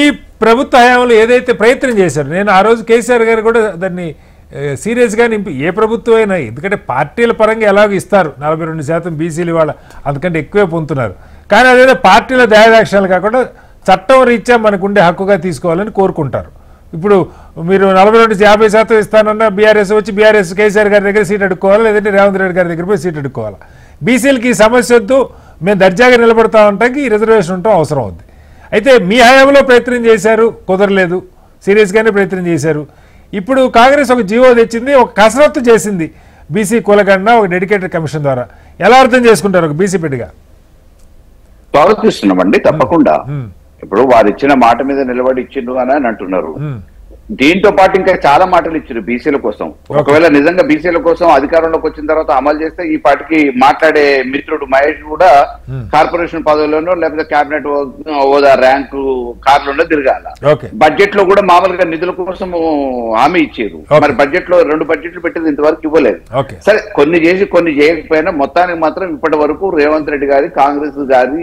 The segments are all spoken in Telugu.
ఈ ప్రభుత్వ హయాంలో ఏదైతే ప్రయత్నం చేశారు, నేను ఆ రోజు కేసీఆర్ గారు కూడా దాన్ని సీరియస్గా నింపి, ఏ ప్రభుత్వం అయినా, ఎందుకంటే పార్టీల పరంగా ఎలాగో ఇస్తారు 42% బీసీలు వాళ్ళ అంతకంటే ఎక్కువే పొందుతున్నారు. కానీ అదేదో పార్టీల దయాదాక్షాలు కాకుండా చట్టం రీత్యా మనకు ఉండే హక్కుగా తీసుకోవాలని కోరుకుంటారు. ఇప్పుడు మీరు 42-50% ఇస్తానన్న బీఆర్ఎస్ వచ్చి బీఆర్ఎస్ కేసీఆర్ గారి దగ్గర సీట్ అడుక్కోవాలి, లేదంటే రేవంత్ రెడ్డి గారి దగ్గర పోయి సీట్ అడుక్కోవాలి. బీసీలకి ఈ సమస్య వద్దు, మేము దర్జాగా నిలబడతా ఉంటాకి ఈ రిజర్వేషన్ ఉండటం అవసరం అవుద్ది. అయితే మీ హయాంలో ప్రయత్నం చేశారు, కుదరలేదు, సీరియస్గానే ప్రయత్నం చేశారు. ఇప్పుడు కాంగ్రెస్ ఒక జీవో తెచ్చింది, ఒక కసరత్తు చేసింది బీసీ కులగండ ఒక డెడికేటెడ్ కమిషన్ ద్వారా. ఎలా అర్థం చేసుకుంటారు ఒక బీసీ బిడ్డగా? స్వాగతిస్తున్నామండి, తప్పకుండా. ఇప్పుడు వారు ఇచ్చిన మాట మీద నిలబడి ఇచ్చిండ్రు అని అంటున్నారు. దీంతో పాటు ఇంకా చాలా మాటలు ఇచ్చారు బీసీల కోసం. ఒకవేళ నిజంగా బీసీల కోసం అధికారంలోకి వచ్చిన తర్వాత అమలు చేస్తే ఈ పార్టీకి మాట్లాడే మిత్రుడు మహేష్ కూడా కార్పొరేషన్ పదవుల్లోనో లేకపోతే కేబినెట్ హోదా ర్యాంకు కార్లోనో తిరగాల. బడ్జెట్ లో కూడా మామూలుగా నిధుల కోసం హామీ ఇచ్చారు. మరి బడ్జెట్ లో 2 బడ్జెట్లు పెట్టేది ఇంతవరకు ఇవ్వలేదు. సరే, కొన్ని చేసి కొన్ని చేయకపోయినా మొత్తానికి మాత్రం ఇప్పటి వరకు రేవంత్ రెడ్డి గారి కాంగ్రెస్ గారి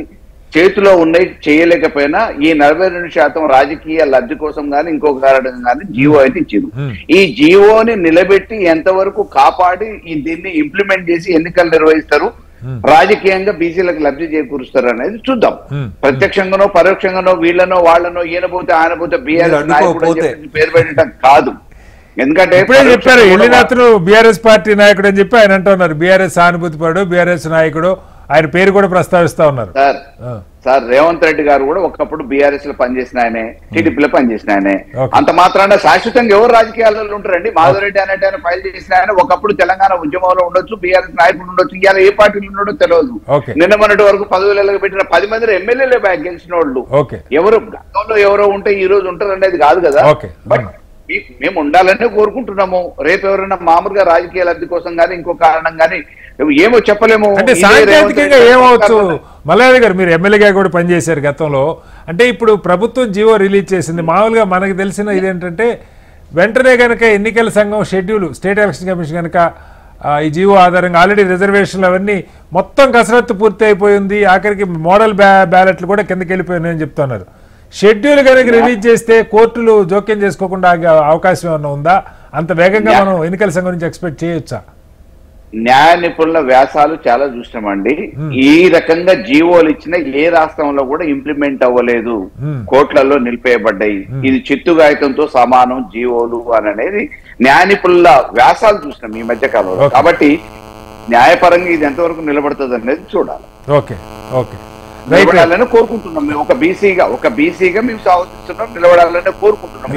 చేతిలో ఉన్నాయి, చేయలేకపోయినా ఈ 42% రాజకీయ లబ్ధి కోసం కానీ ఇంకొక కారణం కానీ జీవో అయితే ఇచ్చింది. ఈ జీవోని నిలబెట్టి ఎంతవరకు కాపాడి దీన్ని ఇంప్లిమెంట్ చేసి ఎన్నికలు నిర్వహిస్తారు, రాజకీయంగా బీసీలకు లబ్ధి చేకూరుస్తారు అనేది చూద్దాం. ప్రత్యక్షంగానో పరోక్షంగానో వీళ్ళనో వాళ్ళనో ఈయనపోతే ఆయనపోతే బీఆర్ఎస్ నాయకుడు పేరు పెట్టడం కాదు. ఎందుకంటే ఇప్పుడే చెప్పారు ఎల్లినాథులు బీఆర్ఎస్ పార్టీ నాయకుడు అని చెప్పి ఆయన అంటున్నారు. బీఆర్ఎస్ సానుభూతి పడు, బీఆర్ఎస్ నాయకుడు, ఆయన పేరు కూడా ప్రస్తావిస్తా ఉన్నారు. సార్ రేవంత్ రెడ్డి గారు కూడా ఒకప్పుడు బీఆర్ఎస్ లో పనిచేసిన ఆయనే, టీడీపీలో పనిచేసిన ఆయనే. అంత మాత్రాన శాశ్వతంగా ఎవరు రాజకీయాల్లో ఉంటారండి? మాధవరెడ్డి అనేట ఆయన ఫైల్ చేసిన ఆయన ఒకప్పుడు తెలంగాణ ఉద్యమంలో ఉండొచ్చు, బీఆర్ఎస్ నాయకుడు ఉండొచ్చు, ఇవాళ ఏ పార్టీలో ఉండడో తెలియదు. నిన్న మొన్నటి వరకు 10,000 పెట్టిన 10 మంది ఎమ్మెల్యేలే గెలిచిన వాళ్ళు ఎవరు గతంలో ఎవరో ఉంటే ఈ రోజు ఉంటారు అనేది కాదు కదా. బట్ మేము ఉండాలనే కోరుకుంటున్నాము. రేపు ఎవరైనా మామూలుగా రాజకీయ లబ్ధి కోసం కానీ ఇంకో కారణం కానీ ఏమో చెప్పలేము. అంటే సాంకేతికంగా ఏమవచ్చు? మల్లారెడ్డి గారు, మీరు ఎమ్మెల్యేగా కూడా పనిచేశారు గతంలో. అంటే ఇప్పుడు ప్రభుత్వం జీవో రిలీజ్ చేసింది. మామూలుగా మనకు తెలిసిన ఇదేంటంటే, వెంటనే కనుక ఎన్నికల సంఘం షెడ్యూల్, స్టేట్ ఎలక్షన్ కమిషన్ కనుక ఈ జీవో ఆధారంగా ఆల్రెడీ రిజర్వేషన్లు అవన్నీ మొత్తం కసరత్తు పూర్తి అయిపోయింది, ఆఖరికి మోడల్ బ్యాలెట్లు కూడా కిందకి వెళ్ళిపోయినాయని చెప్తున్నారు. షెడ్యూల్ కనుక రిలీజ్ చేస్తే కోర్టులు జోక్యం చేసుకోకుండా అవకాశం ఏమన్నా ఉందా? అంత వేగంగా మనం ఎన్నికల సంఘం నుంచి ఎక్స్పెక్ట్ చేయొచ్చా? న్యాయ నిపుణుల వ్యాసాలు చాలా చూసినామండి. ఈ రకంగా జీవోలు ఇచ్చిన ఏ రాష్ట్రంలో కూడా ఇంప్లిమెంట్ అవ్వలేదు, కోర్టులలో నిలిపేయబడ్డాయి. ఇది చిత్తుగాయతంతో సమానం జీవోలు అని అనేది న్యాయ నిపుణుల వ్యాసాలు చూసినాం ఈ మధ్య కాలంలో. కాబట్టి న్యాయపరంగా ఇది ఎంతవరకు నిలబడుతుంది అనేది చూడాలి. నిలబడాలని కోరుకుంటున్నాం మేము. ఒక బీసీగా మేము సాధిస్తున్నాం, నిలబడాలని కోరుకుంటున్నాం.